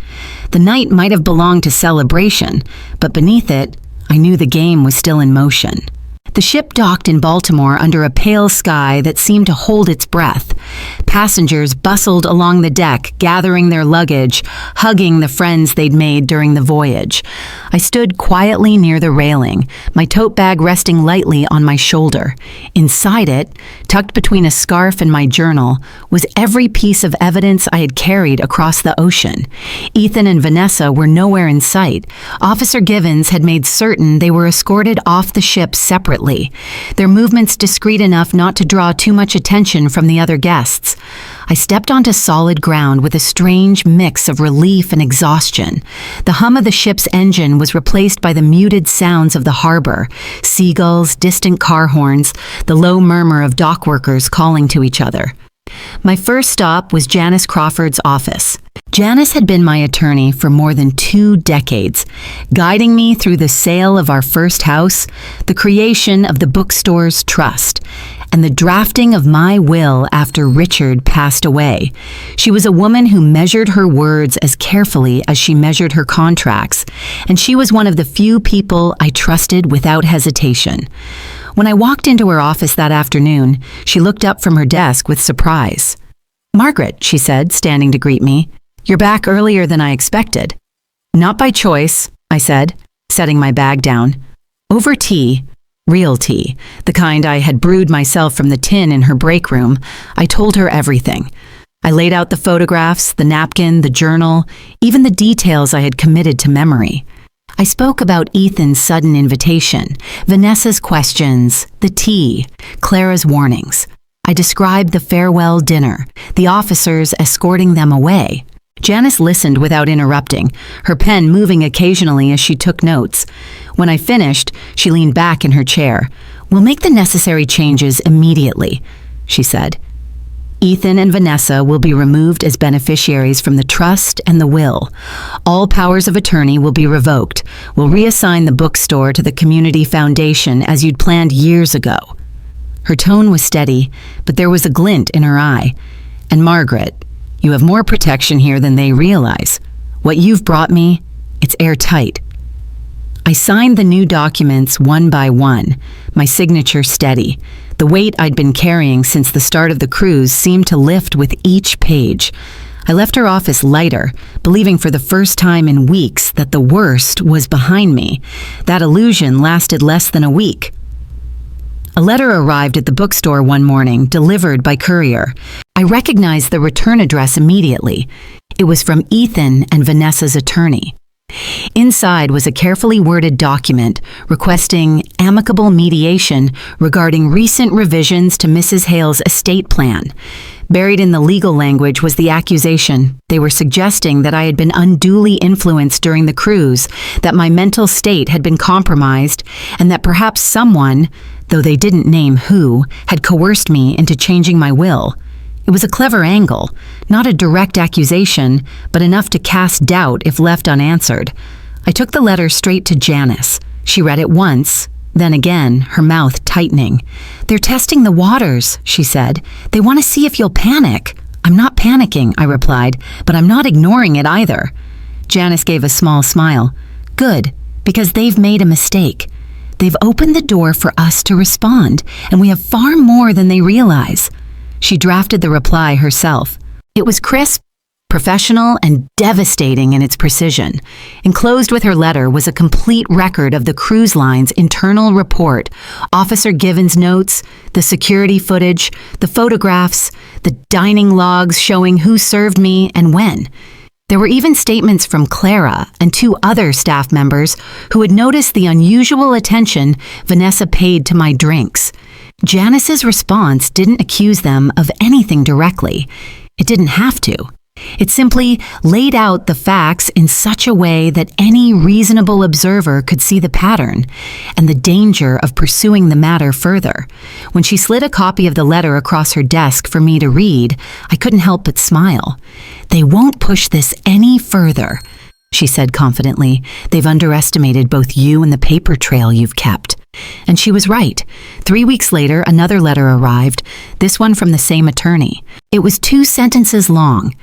The night might have belonged to celebration, but beneath it, I knew the game was still in motion. The ship docked in Baltimore under a pale sky that seemed to hold its breath. Passengers bustled along the deck, gathering their luggage, hugging the friends they'd made during the voyage. I stood quietly near the railing, my tote bag resting lightly on my shoulder. Inside it, tucked between a scarf and my journal, was every piece of evidence I had carried across the ocean. Ethan and Vanessa were nowhere in sight. Officer Givens had made certain they were escorted off the ship separately, their movements discreet enough not to draw too much attention from the other guests. I stepped onto solid ground with a strange mix of relief and exhaustion. The hum of the ship's engine was replaced by the muted sounds of the harbor, seagulls, distant car horns, the low murmur of dock workers calling to each other. My first stop was Janice Crawford's office. Janice had been my attorney for more than 2 decades, guiding me through the sale of our first house, the creation of the bookstore's trust, and the drafting of my will after Richard passed away. She was a woman who measured her words as carefully as she measured her contracts, and she was one of the few people I trusted without hesitation. When I walked into her office that afternoon, she looked up from her desk with surprise. "Margaret," she said, standing to greet me, "you're back earlier than I expected." "Not by choice," I said, setting my bag down. Over tea, real tea, the kind I had brewed myself from the tin in her break room, I told her everything. I laid out the photographs, the napkin, the journal, even the details I had committed to memory. I spoke about Ethan's sudden invitation, Vanessa's questions, the tea, Clara's warnings. I described the farewell dinner, the officers escorting them away. Janice listened without interrupting, her pen moving occasionally as she took notes. When I finished, she leaned back in her chair. "We'll make the necessary changes immediately," she said. "Ethan and Vanessa will be removed as beneficiaries from the trust and the will. All powers of attorney will be revoked. We'll reassign the bookstore to the community foundation as you'd planned years ago." Her tone was steady, but there was a glint in her eye. "And Margaret, you have more protection here than they realize. What you've brought me, it's airtight." I signed the new documents one by one, my signature steady. The weight I'd been carrying since the start of the cruise seemed to lift with each page. I left her office lighter, believing for the first time in weeks that the worst was behind me. That illusion lasted less than a week. A letter arrived at the bookstore one morning, delivered by courier. I recognized the return address immediately. It was from Ethan and Vanessa's attorney. Inside was a carefully worded document requesting amicable mediation regarding recent revisions to Mrs. Hale's estate plan. Buried in the legal language was the accusation. They were suggesting that I had been unduly influenced during the cruise, that my mental state had been compromised, and that perhaps someone, though they didn't name who, had coerced me into changing my will. It was a clever angle, not a direct accusation, but enough to cast doubt if left unanswered. I took the letter straight to Janice. She read it once, then again, her mouth tightening. "They're testing the waters," she said. "They want to see if you'll panic." "I'm not panicking," I replied, "but I'm not ignoring it either." Janice gave a small smile. "Good, because they've made a mistake. They've opened the door for us to respond, and we have far more than they realize." She drafted the reply herself. It was crisp, professional, and devastating in its precision. Enclosed with her letter was a complete record of the cruise line's internal report, Officer Given's notes, the security footage, the photographs, the dining logs showing who served me and when. There were even statements from Clara and 2 other staff members who had noticed the unusual attention Vanessa paid to my drinks. Janice's response didn't accuse them of anything directly. It didn't have to. It simply laid out the facts in such a way that any reasonable observer could see the pattern and the danger of pursuing the matter further. When she slid a copy of the letter across her desk for me to read, I couldn't help but smile. "They won't push this any further," she said confidently. "They've underestimated both you and the paper trail you've kept." And she was right. 3 weeks later, another letter arrived, this one from the same attorney. It was 2 sentences long.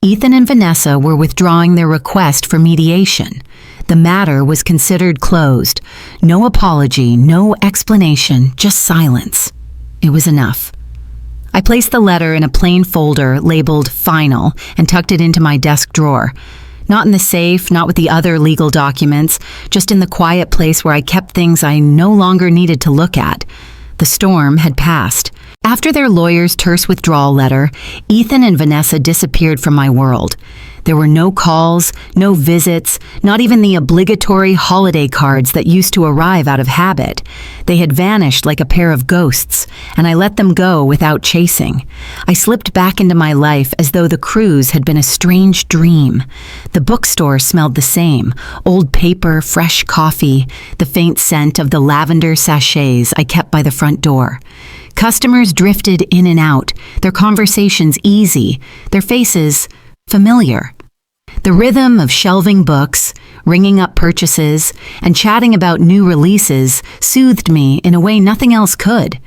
Ethan and Vanessa were withdrawing their request for mediation. The matter was considered closed. No apology, no explanation, just silence. It was enough. I placed the letter in a plain folder labeled Final and tucked it into my desk drawer. Not in the safe, not with the other legal documents, just in the quiet place where I kept things I no longer needed to look at. The storm had passed. After their lawyer's terse withdrawal letter, Ethan and Vanessa disappeared from my world. There were no calls, no visits, not even the obligatory holiday cards that used to arrive out of habit. They had vanished like a pair of ghosts, and I let them go without chasing. I slipped back into my life as though the cruise had been a strange dream. The bookstore smelled the same, old paper, fresh coffee, the faint scent of the lavender sachets I kept by the front door. Customers drifted in and out, their conversations easy, their faces familiar. The rhythm of shelving books, ringing up purchases, and chatting about new releases soothed me in a way nothing else could.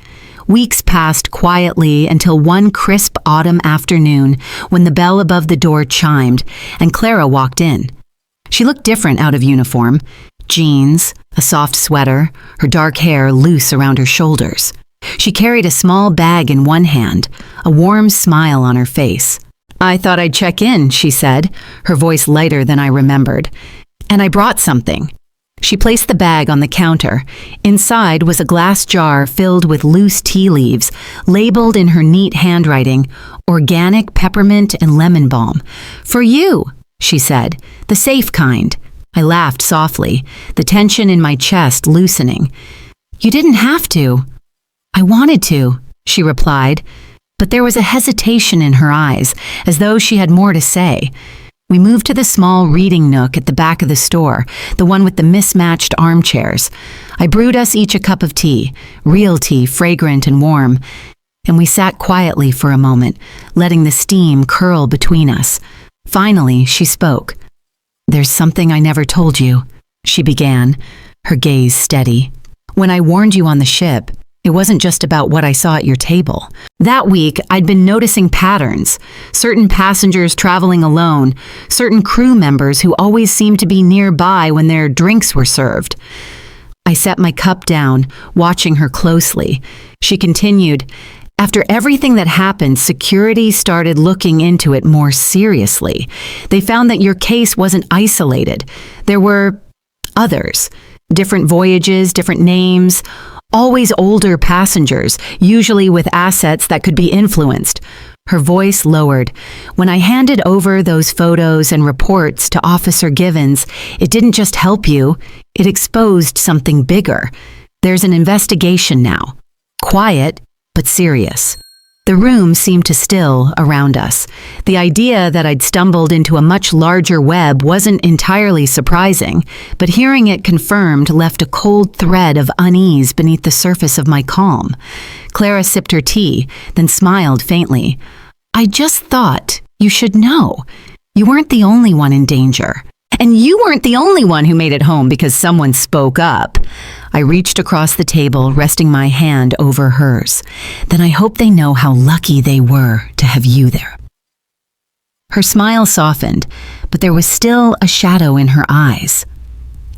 Weeks passed quietly until one crisp autumn afternoon when the bell above the door chimed and Clara walked in. She looked different out of uniform. Jeans, a soft sweater, her dark hair loose around her shoulders. She carried a small bag in one hand, a warm smile on her face. "I thought I'd check in," she said, her voice lighter than I remembered. "And I brought something." She placed the bag on the counter. Inside was a glass jar filled with loose tea leaves, labeled in her neat handwriting, "Organic peppermint and lemon balm." "For you," she said, "the safe kind." I laughed softly, the tension in my chest loosening. "You didn't have to." "I wanted to," she replied, but there was a hesitation in her eyes, as though she had more to say. We moved to the small reading nook at the back of the store, the one with the mismatched armchairs. I brewed us each a cup of tea, real tea, fragrant and warm, and we sat quietly for a moment, letting the steam curl between us. Finally, she spoke. "There's something I never told you," she began, her gaze steady. "When I warned you on the ship, it wasn't just about what I saw at your table. That week, I'd been noticing patterns. Certain passengers traveling alone, certain crew members who always seemed to be nearby when their drinks were served." I set my cup down, watching her closely. She continued, "After everything that happened, security started looking into it more seriously. They found that your case wasn't isolated. There were others, different voyages, different names, always older passengers, usually with assets that could be influenced." Her voice lowered. "When I handed over those photos and reports to Officer Givens, it didn't just help you, it exposed something bigger. There's an investigation now. Quiet, but serious." The room seemed to still around us. The idea that I'd stumbled into a much larger web wasn't entirely surprising, but hearing it confirmed left a cold thread of unease beneath the surface of my calm. Clara sipped her tea, then smiled faintly. "I just thought you should know. You weren't the only one in danger. And you weren't the only one who made it home because someone spoke up." I reached across the table, resting my hand over hers. "Then I hope they know how lucky they were to have you there." Her smile softened, but there was still a shadow in her eyes.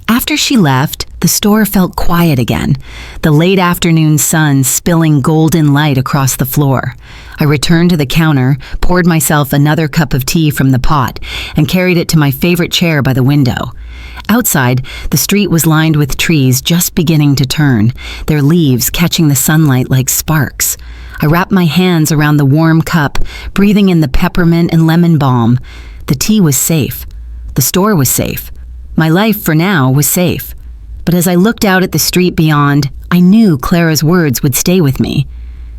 After she left, the store felt quiet again, the late afternoon sun spilling golden light across the floor. I returned to the counter, poured myself another cup of tea from the pot, and carried it to my favorite chair by the window. Outside, the street was lined with trees just beginning to turn, their leaves catching the sunlight like sparks. I wrapped my hands around the warm cup, breathing in the peppermint and lemon balm. The tea was safe. The store was safe. My life, for now, was safe. But as I looked out at the street beyond, I knew Clara's words would stay with me.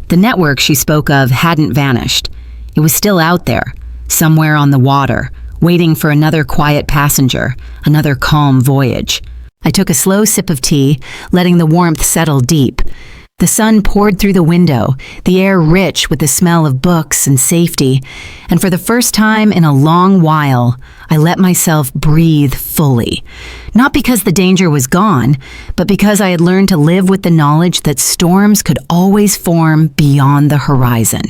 The network she spoke of hadn't vanished. It was still out there, somewhere on the water, waiting for another quiet passenger, another calm voyage. I took a slow sip of tea, letting the warmth settle deep. The sun poured through the window, the air rich with the smell of books and safety, and for the first time in a long while, I let myself breathe fully. Not because the danger was gone, but because I had learned to live with the knowledge that storms could always form beyond the horizon.